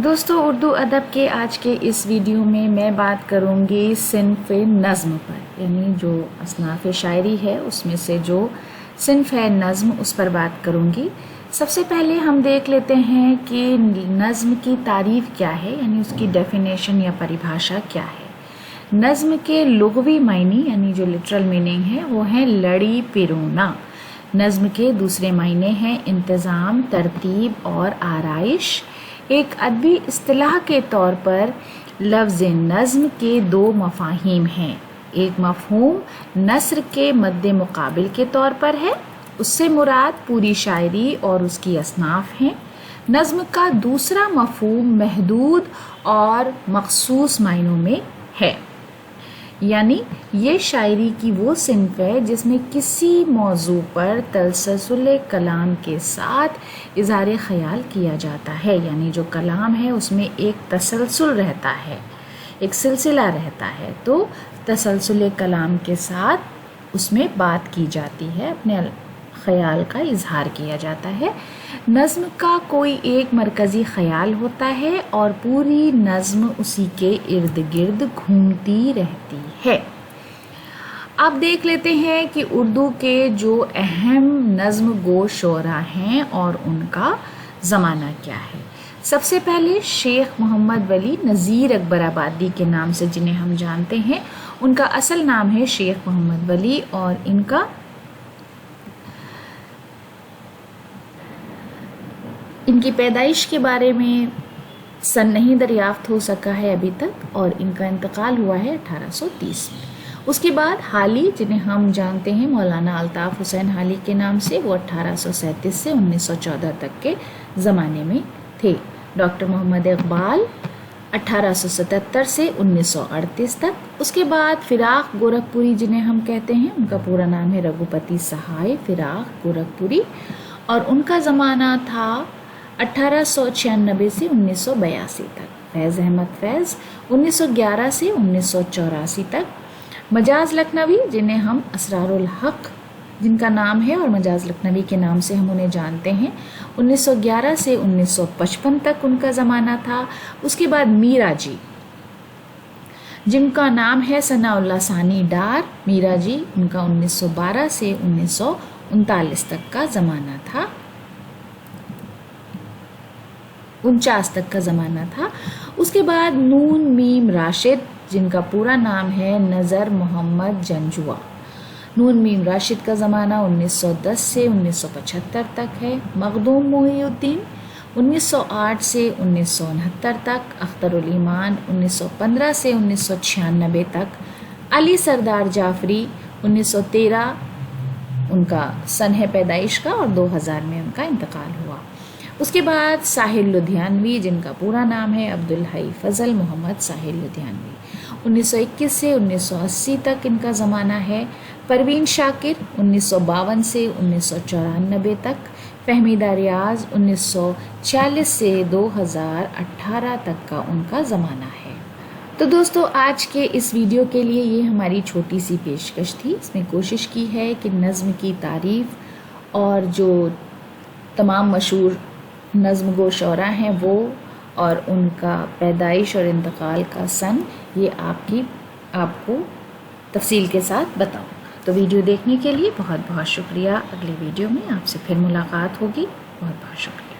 دوستو، اردو ادب کے آج کے اس ویڈیو میں بات کروں گی صنف نظم پر، یعنی جو اصناف شاعری ہے اس میں سے جو صنف ہے نظم، اس پر بات کروں گی۔ سب سے پہلے ہم دیکھ لیتے ہیں کہ نظم کی تعریف کیا ہے، یعنی اس کی ڈیفینیشن یا پریبھاشا کیا ہے۔ نظم کے لغوی معنی یعنی جو لٹرل میننگ ہے وہ ہے لڑی پرونا۔ نظم کے دوسرے معنی ہیں انتظام، ترتیب اور آرائش۔ ایک ادبی اصطلاح کے طور پر لفظ نظم کے دو مفاہیم ہیں۔ ایک مفہوم نثر کے مد مقابل کے طور پر ہے، اس سے مراد پوری شاعری اور اس کی اصناف ہیں۔ نظم کا دوسرا مفہوم محدود اور مخصوص معنوں میں ہے، یعنی یہ شاعری کی وہ صنف ہے جس میں کسی موضوع پر تسلسل کلام کے ساتھ اظہار خیال کیا جاتا ہے، یعنی جو کلام ہے اس میں ایک تسلسل رہتا ہے، ایک سلسلہ رہتا ہے، تو تسلسل کلام کے ساتھ اس میں بات کی جاتی ہے، اپنے خیال کا اظہار کیا جاتا ہے۔ نظم کا کوئی ایک مرکزی خیال ہوتا ہے اور پوری نظم اسی کے ارد گرد گھومتی رہتی ہے۔ اب دیکھ لیتے ہیں کہ اردو کے جو اہم نظم گو شعراء ہیں اور ان کا زمانہ کیا ہے۔ سب سے پہلے شیخ محمد ولی نذیر اکبر آبادی کے نام سے جنہیں ہم جانتے ہیں، ان کا اصل نام ہے شیخ محمد ولی، اور ان کی پیدائش کے بارے میں سن نہیں دریافت ہو سکا ہے ابھی تک، اور ان کا انتقال ہوا ہے 1830 میں۔ اس کے بعد حالی جنہیں ہم جانتے ہیں مولانا الطاف حسین حالی کے نام سے، وہ 1837 سے 1914 تک کے زمانے میں تھے۔ ڈاکٹر محمد اقبال 1877 سے 1938 تک۔ اس کے بعد فراق گورکھپوری جنہیں ہم کہتے ہیں، ان کا پورا نام ہے رگھوپتی سہائے فراق گورکھپوری، اور ان کا زمانہ تھا 1896 سے 1982 تک۔ فیض احمد فیض 1911 سے 1984 تک۔ مجاز لکھنوی جنہیں ہم اسرار الحق جن کا نام ہے اور مجاز لکھنوی کے نام سے ہم انہیں جانتے ہیں، 1911 سے 1955 تک ان کا زمانہ تھا۔ اس کے بعد میرا جی جن کا نام ہے ثناء اللہ ثانی ڈار، میرا جی ان کا 1912 سے 1939 تک کا زمانہ تھا، 49 تک کا زمانہ تھا۔ اس کے بعد نون میم راشد جن کا پورا نام ہے نظر محمد جنجوا، نون میم راشد کا زمانہ 1910 سے 1975 تک ہے۔ مخدوم محی الدین 1908 سے 1969 تک۔ اختر الایمان 1915 سے 1996 تک۔ علی سردار جعفری 1913 ان کا سن ہے پیدائش کا، اور 2000 میں ان کا انتقال ہوا۔ اس کے بعد ساحل لدھیانوی جن کا پورا نام ہے عبدالحی فضل محمد ساحل لدھیانوی، 1921 سے 1980 تک ان کا زمانہ ہے۔ پروین شاکر 1952 سے 1994 تک۔ فہمیدہ ریاض 1946 سے 2018 تک کا ان کا زمانہ ہے۔ تو دوستو، آج کے اس ویڈیو کے لیے یہ ہماری چھوٹی سی پیشکش تھی۔ اس میں کوشش کی ہے کہ نظم کی تعریف اور جو تمام مشہور نظم گو شعراء ہیں وہ، اور ان کا پیدائش اور انتقال کا سن، یہ آپ کو تفصیل کے ساتھ بتاؤں۔ تو ویڈیو دیکھنے کے لیے بہت بہت شکریہ۔ اگلے ویڈیو میں آپ سے پھر ملاقات ہوگی۔ بہت بہت شکریہ۔